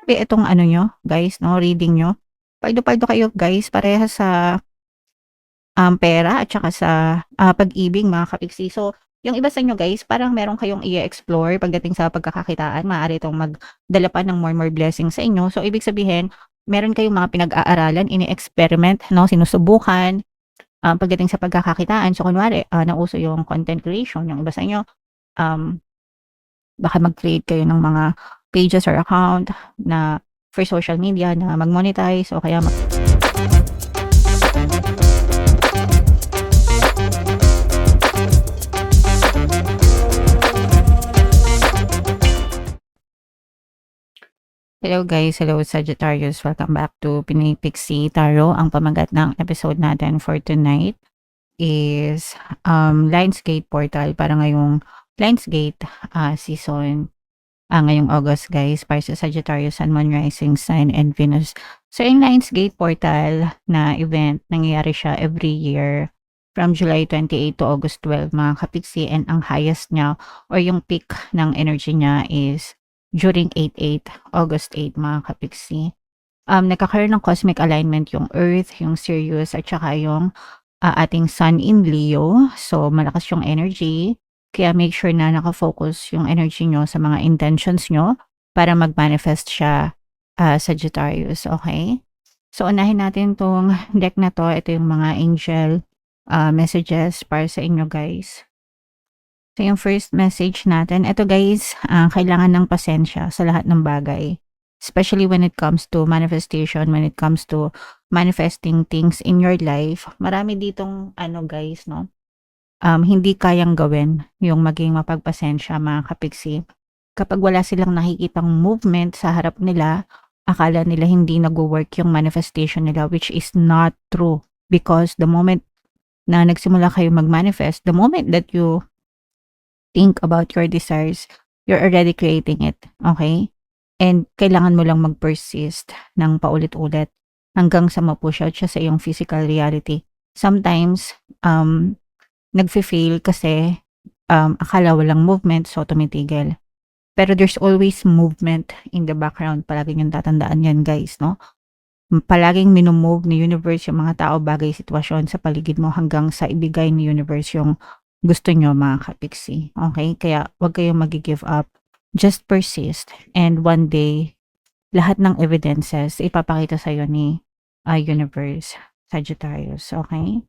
grabe itong ano niyo, guys 'no, reading niyo. Paldo-paldo kayo guys parehas sa, pera at saka sa, pag-ibig mga kapiksi. So, yung iba sa inyo guys parang meron kayong i-e-explore pagdating sa pagkakakitaan, maaari itong magdala pa ng more blessings sa inyo. So, ibig sabihin meron kayong mga pinag-aaralan, ini-experiment 'no, sinusubukan, pagdating sa pagkakakitaan. So, kunwari, nauso yung content creation, yung iba sa inyo, um, baka mag-create kayo ng mga pages or account na for social media na mag-monetize o kaya Hello guys, hello Sagittarius. Welcome back to Pinoy Pixie Tarot. Ang pamagat ng episode natin for tonight is Lionsgate Portal para ngayong Lionsgate season ngayong August guys para sa Sagittarius, Sun, Moon, Rising Sign and Venus. So yung Lionsgate Portal na event, nangyayari siya every year from July 28 to August 12 mga kapiksi, and ang highest niya or yung peak ng energy niya is during 8/8, August 8 mga kapiksi. Nagkakaroon ng cosmic alignment yung Earth, yung Sirius at saka yung ating Sun in Leo. So malakas yung energy. Kaya make sure na naka-focus yung energy nyo sa mga intentions nyo para mag-manifest siya, Sagittarius, okay? So, unahin natin tong deck na 'to. Ito yung mga angel, messages para sa inyo guys. So, yung first message natin, ito guys, kailangan ng pasensya sa lahat ng bagay. Especially when it comes to manifestation, when it comes to manifesting things in your life. Marami ditong ano guys, no? Hindi kayang gawin yung maging mapagpasensya mga kapiksi. Kapag wala silang nakikitang movement sa harap nila, akala nila hindi nagwo-work yung manifestation nila, which is not true. Because the moment na nagsimula kayo mag-manifest, the moment that you think about your desires, you're already creating it, okay? And kailangan mo lang mag-persist ng paulit-ulit hanggang sa ma-push out siya sa iyong physical reality. Sometimes, nagfe-fail kasi akala walang movement so tumitigil. Pero there's always movement in the background. Palagi niyong tatandaan yan guys, no? Palaging minumove ni universe yung mga tao, bagay, sitwasyon sa paligid mo hanggang sa ibigay ni universe yung gusto nyo mga kapiksi. Okay? Kaya wag kayong mag-give up. Just persist. And one day, lahat ng evidences ipapakita sa'yo ni universe, Sagittarius. Okay?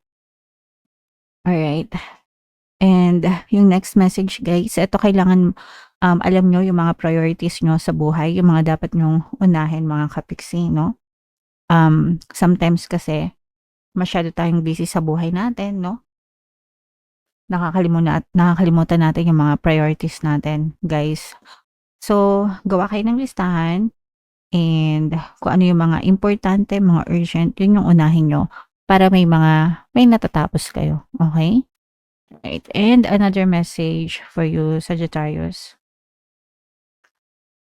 Alright. And yung next message guys, ito kailangan alam nyo yung mga priorities nyo sa buhay, yung mga dapat nyong unahin mga kapiksi, no? Sometimes kasi masyado tayong busy sa buhay natin, no? Nakakalimutan natin yung mga priorities natin, guys. So, gawa kayo ng listahan and kung ano yung mga importante, mga urgent, yun yung unahin nyo para may natatapos kayo, okay? Right. And another message for you, Sagittarius.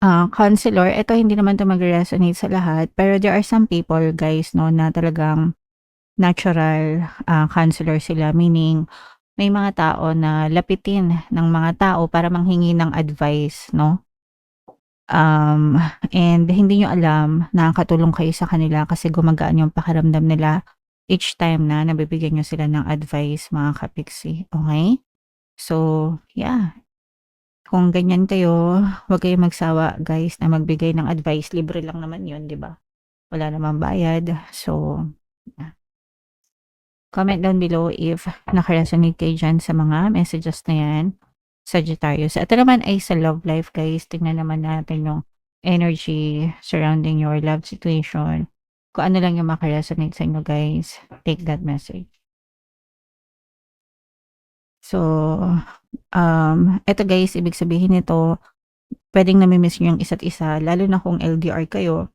Counselor, ito hindi naman 'to magre-resonate sa lahat, pero there are some people guys 'no, na talagang natural, counselor sila. Meaning, may mga tao na lapitin ng mga tao para manghingi ng advice 'no. And hindi niyo alam na nakakatulong kayo sa kanila kasi gumagaan yung pakiramdam nila each time na nabibigyan niyo sila ng advice mga kapiksi, okay? So, yeah. Kung ganyan kayo, huwag kayong magsawa guys na magbigay ng advice, libre lang naman 'yun, 'di ba? Wala namang bayad. So, yeah. Comment down below if naka-resonate kayo diyan sa mga messages na 'yan, Sagittarius. Ito naman ay sa love life guys, tingnan naman natin yung energy surrounding your love situation. Kung ano lang yung maka-resonate sa inyo guys, take that message. So, eto guys, ibig sabihin nito, puwedeng nami-miss niyo yung isa't isa lalo na kung LDR kayo.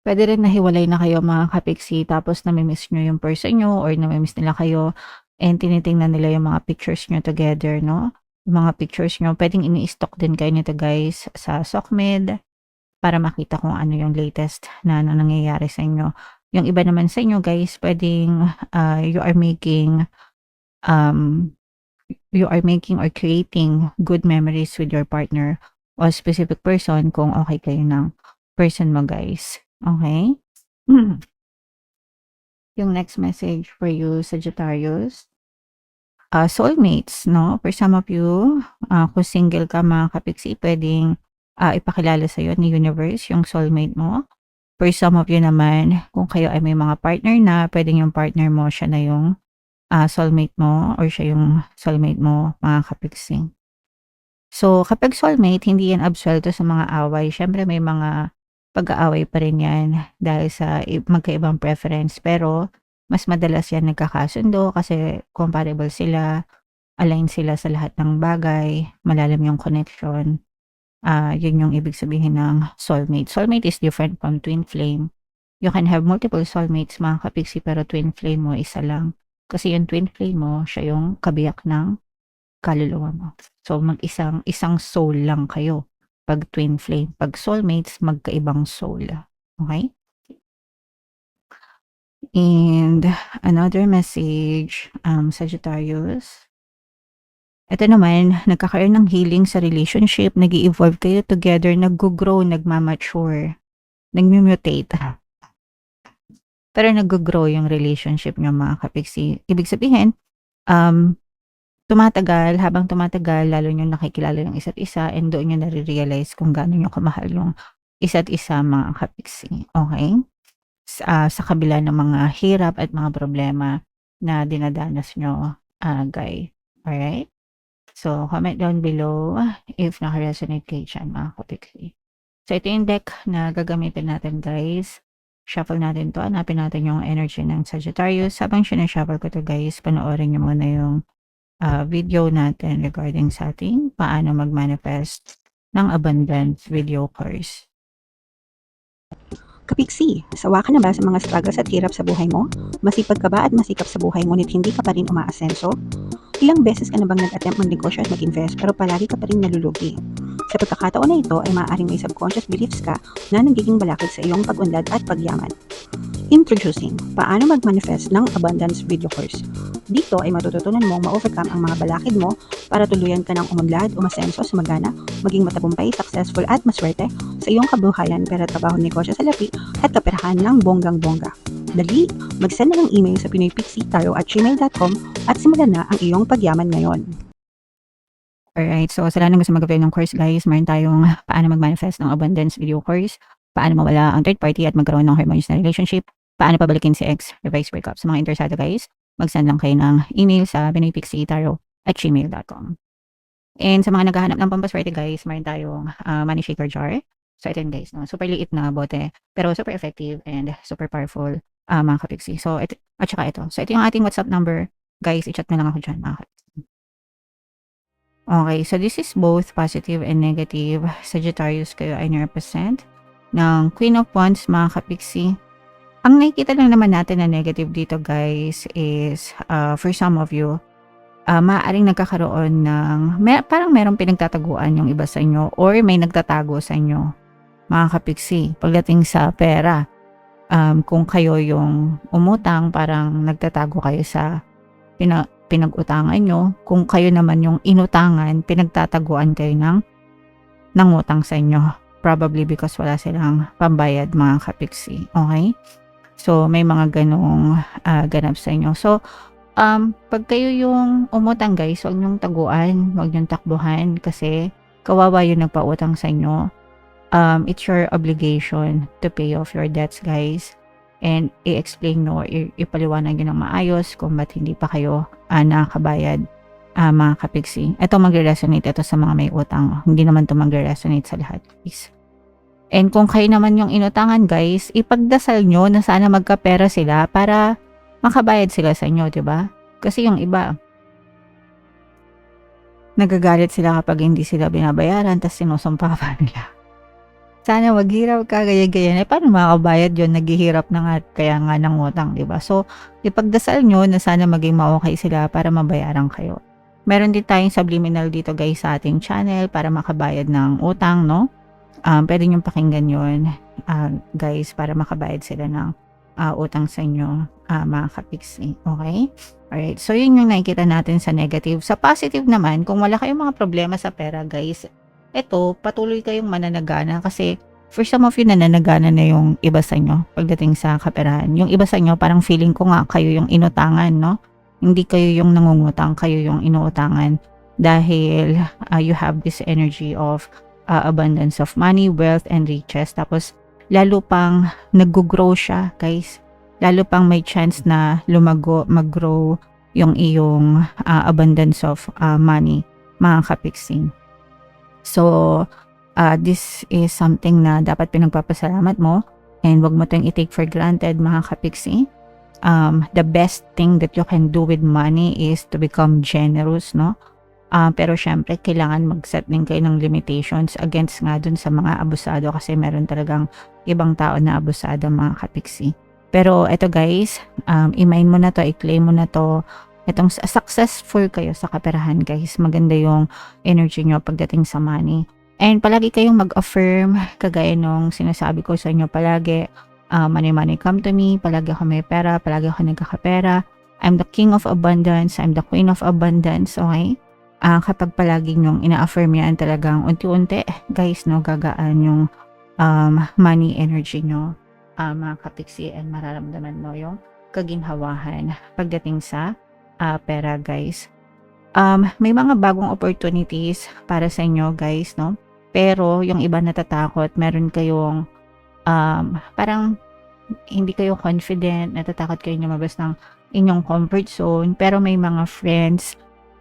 Puwede rin na hiwalay na kayo mga kapiksi tapos nami-miss niyo yung person niyo or nami-miss nila kayo and tinitingnan nila yung mga pictures niyo together 'no. Yung mga pictures niyo puwedeng ini-stalk din kayo nito guys sa SOCMED para makita kung ano yung latest na nangyayari sa inyo. Yung iba naman sa inyo guys puwedeng, um, you are making or creating good memories with your partner o specific person kung okay kayo ng person mo, guys. Okay? Hmm. Yung next message for you, Sagittarius. Soulmates, no? For some of you, kung single ka mga kapiksi, pwedeng ipakilala sa'yo ni universe yung soulmate mo. For some of you naman, kung kayo ay may mga partner na, pwedeng yung partner mo, siya na yung soulmate mo or siya yung soulmate mo, mga kapiksi. So, kapag soulmate, hindi yan absuelto sa mga away. Siyempre, may mga pag-aaway pa rin yan dahil sa magkaibang preference. Pero, mas madalas yan nagkakasundo kasi compatible sila, align sila sa lahat ng bagay, malalim yung connection. Yun yung ibig sabihin ng soulmate. Soulmate is different from twin flame. You can have multiple soulmates mga kapiksi pero twin flame mo isa lang. Kasi yung twin flame mo, siya yung kabiyak ng kaluluwa mo. So isang soul lang kayo pag twin flame. Pag soulmates, magkaibang soul. Okay? And another message, Sagittarius. Ito naman, nagkakaroon ng healing sa relationship, nag-i-evolve kayo together, nag-grow, nagmamature, nag-mutate. Pero nag-grow yung relationship nyo mga kapiksi. Ibig sabihin, habang tumatagal, lalo nyo nakikilala yung isa't isa and doon nyo nare-realize kung gaano nyo kamahal yung isa't isa mga kapiksi. Okay? Sa kabila ng mga hirap at mga problema na dinadanas nyo, guys. Alright? So, comment down below if naka-resonate kayo dyan, mga kapiksi. So, ito yung deck na gagamitin natin, guys. Shuffle natin to. Hanapin natin yung energy ng Sagittarius. Habang sinashuffle ko to, guys, panoorin nyo muna yung video natin regarding sa ating paano mag-manifest ng abundance video course. Kapiksi, sawa ka na ba sa mga struggles at hirap sa buhay mo? Masipag ka ba at masikap sa buhay ngunit hindi ka pa rin umaasenso? Ilang beses ka na bang nag-attempt mag-negosyo at mag-invest pero palagi ka pa rin nalulugi? Sa pagkakataon na ito ay maaaring may subconscious beliefs ka na nagiging balakid sa iyong pag-unlad at pagyaman. Introducing, paano mag-manifest ng abundance video course. Dito ay matututunan mong ma-overcome ang mga balakid mo para tuluyan ka ng umunlad, umasenso, sumagana, maging matagumpay, successful at maswerte sa iyong kabuhayan, pera, trabaho, negosyo, salapi at kaperahan ng bonggang-bongga. Dali, mag-send na ng email sa pinoypixie@gmail.com at simulan na ang iyong pagyaman ngayon. Alright, so sa lahat ng gusto mag-apply ng course, guys, meron tayong paano mag-manifest ng abundance video course, paano mawala ang third party at magkaroon ng harmonious na relationship, paano pabalikin si ex, revise breakup. Sa mga interesado, guys, mag-send lang kayo ng email sa pinoypixie@gmail.com. And sa mga naghahanap ng pampaswerte, guys, meron tayong money shaker jar. So ito yun, guys, no? Super liit na bote, pero super effective and super powerful, mga kapiksi. So ito, at saka ito. So ito yung ating WhatsApp number, guys, i-chat na lang ako dyan, mga kapiksi. Okay, so this is both positive and negative. Sagittarius kayo ay represent ng Queen of Wands, mga kapiksi. Ang nakikita lang naman natin na negative dito, guys, is for some of you, maaaring nagkakaroon ng, parang merong pinagtataguan yung iba sa inyo or may nagtatago sa inyo, mga kapiksi, pagdating sa pera. Kung kayo yung umutang, parang nagtatago kayo sa pinag-utangan nyo. Kung kayo naman yung inutangan, pinagtataguan kayo ng utang sa inyo. Probably because wala silang pambayad, mga kapiksi. Okay? So, may mga ganong ganap sa inyo. So, pag kayo yung umutang, guys, huwag nyong taguan, huwag nyong takbuhan kasi kawawa yung nagpautang sa inyo. It's your obligation to pay off your debts, guys. And i-explain nyo, ipaliwanag nyo ng maayos kung ba't hindi pa kayo nakakabayad, mga kapiksi. Ito magre-resonate ito sa mga may utang. Hindi naman ito magre-resonate sa lahat, guys. And kung kayo naman yung inutangan, guys, ipagdasal nyo na sana magkapera sila para makabayad sila sa inyo, diba? Kasi yung iba, nagagalit sila kapag hindi sila binabayaran, tapos sinusumpa pa nila. Sana maghirap ka, gaya-gaya. Paano makakabayad yun? Naghihirap na nga, kaya nga ng utang, diba? So, ipagdasal nyo na sana maging ma-okay sila para mabayaran kayo. Meron din tayong subliminal dito, guys, sa ating channel para makabayad ng utang, no? Pwede nyo pakinggan yun, guys, para makabayad sila ng utang sa inyo, mga kapiksi. Okay? Alright, so yun yung nakikita natin sa negative. Sa positive naman, kung wala kayong mga problema sa pera, guys, eto patuloy kayong mananagana kasi for some of you nananagana na yung iba sa inyo pagdating sa kaperahan. Yung iba sa inyo parang feeling ko nga kayo yung inutangan, no? Hindi kayo yung nangungutang, kayo yung inuutangan dahil you have this energy of abundance of money, wealth, and riches. Tapos lalo pang nag-grow siya, guys. Lalo pang may chance na lumago, mag-grow yung iyong abundance of money, mga kapiksing. So, this is something na dapat pinagpapasalamat mo and wag mo itong i-take for granted, mga kapiksi. The best thing that you can do with money is to become generous, no? Pero syempre, kailangan mag-set din kayo ng limitations against nga dun sa mga abusado kasi meron talagang ibang tao na abusado, mga kapiksi. Pero eto guys, i-mind mo na to, i-claim mo na to. Itong successful kayo sa kaperahan, guys. Maganda yung energy nyo pagdating sa money. And palagi kayong mag-affirm, kagaya nung sinasabi ko sa inyo palagi, money, money come to me, palagi ako may pera, palagi ako nagkakapera. I'm the king of abundance, I'm the queen of abundance, okay? Kapag palagi nyong ina-affirm yan, talagang unti-unti, guys, no, gagaan yung money energy nyo, mga kapiksi, and mararamdaman mo yung kaginhawahan pagdating sa pera, guys. May mga bagong opportunities para sa inyo, guys, no? Pero yung iba natatakot, meron kayong parang hindi kayo confident, natatakot kayo lumabas ng inyong comfort zone, pero may mga friends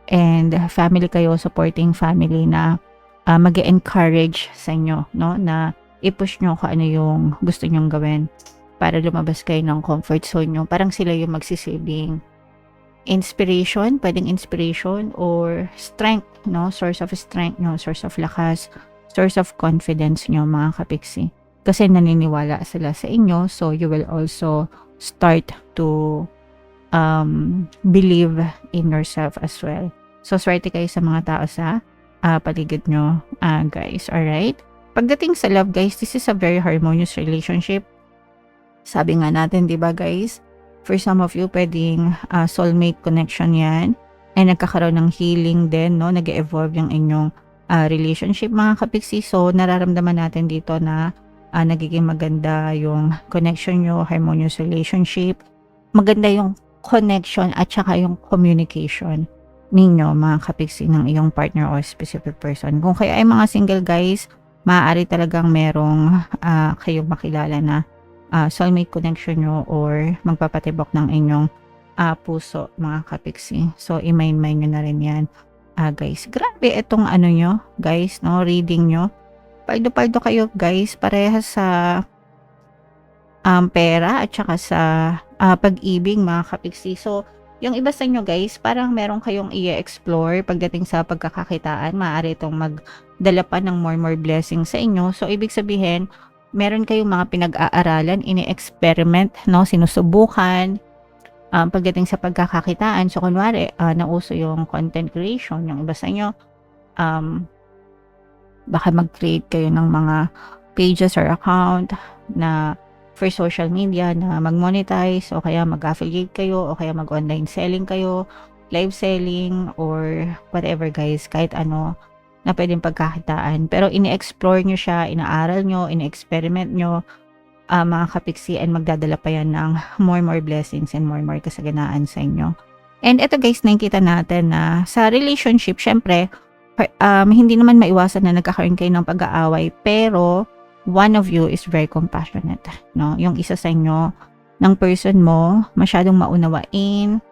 and family kayo, supporting family na mag-encourage sa inyo, no? Na i-push nyo kung ano yung gusto nyong gawin para lumabas kayo ng comfort zone nyo. Parang sila yung magsisilbing inspiration, pwedeng inspiration or strength, no? Source of strength nyo, source of lakas, source of confidence nyo, mga kapiksi. Kasi naniniwala sila sa inyo, so you will also start to believe in yourself as well. So, swerte kayo sa mga tao sa paligid nyo, guys. Alright? Pagdating sa love, guys, this is a very harmonious relationship. Sabi nga natin, di ba, guys? For some of you, pwedeng soulmate connection yan. Ay nagkakaroon ng healing din, no? Nag-evolve yung inyong relationship, mga kapiksi. So, nararamdaman natin dito na nagiging maganda yung connection nyo, harmonious relationship. Maganda yung connection at saka yung communication ninyo, mga kapiksi, ng iyong partner or specific person. Kung kayo ay mga single, guys, maaari talagang merong kayong makilala na soulmate connection nyo or magpapatibok ng inyong puso, mga kapiksi. So, i-mind nyo na rin yan, guys. Grabe itong ano nyo, guys, no? Reading nyo. Paldo-paldo kayo, guys, parehas sa pera at saka sa pag-ibig, mga kapiksi. So, yung iba sa inyo, guys, parang meron kayong i-explore pagdating sa pagkakakitaan. Maaari itong magdala pa ng more blessings sa inyo. So, ibig sabihin, meron kayong mga pinag-aaralan, ini-experiment, no? Sinusubukan pagdating sa pagkakakitaan. So, kunwari, nauso yung content creation. Yung iba sa inyo, baka mag-create kayo ng mga pages or account na for social media na mag-monetize o kaya mag-affiliate kayo o kaya mag-online selling kayo, live selling or whatever, guys, kahit ano na pwedeng pagkakitaan. Pero ini-explore nyo siya, inaaral nyo, ini-experiment nyo, mga kapiksi, and magdadala pa yan ng more blessings and more kasaganaan sa inyo. And ito, guys, nakikita natin na sa relationship, syempre, hindi naman maiwasan na nagkakaroon kayo ng pag-aaway, pero one of you is very compassionate, no? Yung isa sa inyo, ng person mo, masyadong maunawain,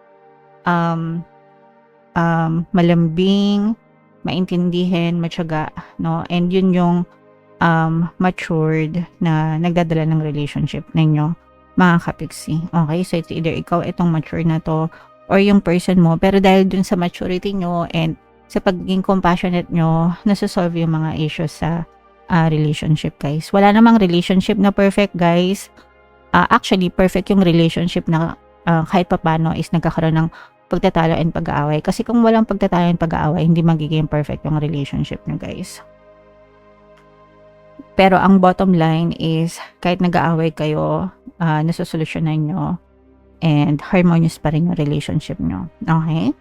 malambing, maintindihin, matyaga, no? And yun yung matured na nagdadala ng relationship ninyo, mga kapiksi. Okay? So, it's either ikaw itong mature na to or yung person mo. Pero dahil dun sa maturity nyo and sa pagiging compassionate nyo, nasosolve yung mga issues sa relationship, guys. Wala namang relationship na perfect, guys. Actually, perfect yung relationship na kahit papano is nagkakaroon ng pagtatalo and pag-aaway. Kasi kung walang pagtatalo and pag-aaway, hindi magiging perfect yung relationship nyo, guys. Pero ang bottom line is, kahit nag-aaway kayo, nasosolusyonan nyo, and harmonious pa rin yung relationship nyo. Okay?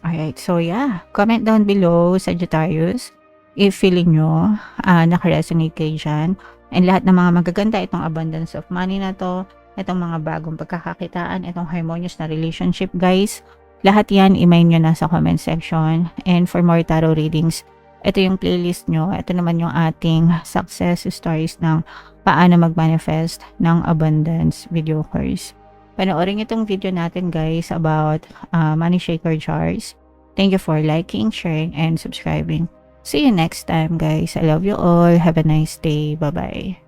Alright, so yeah. Comment down below, Sagittarius, if feeling nyo nakaresonate kayo dyan. And lahat ng mga magaganda, itong abundance of money na to, itong mga bagong pagkakakitaan, itong harmonious na relationship guys, lahat yan i-main nyo na sa comment section. And for more tarot readings, ito yung playlist nyo. Ito naman yung ating success stories ng paano mag-manifest ng abundance videos. Panoorin itong video natin guys about money shaker jars. Thank you for liking, sharing, and subscribing. See you next time guys. I love you all. Have a nice day. Bye-bye.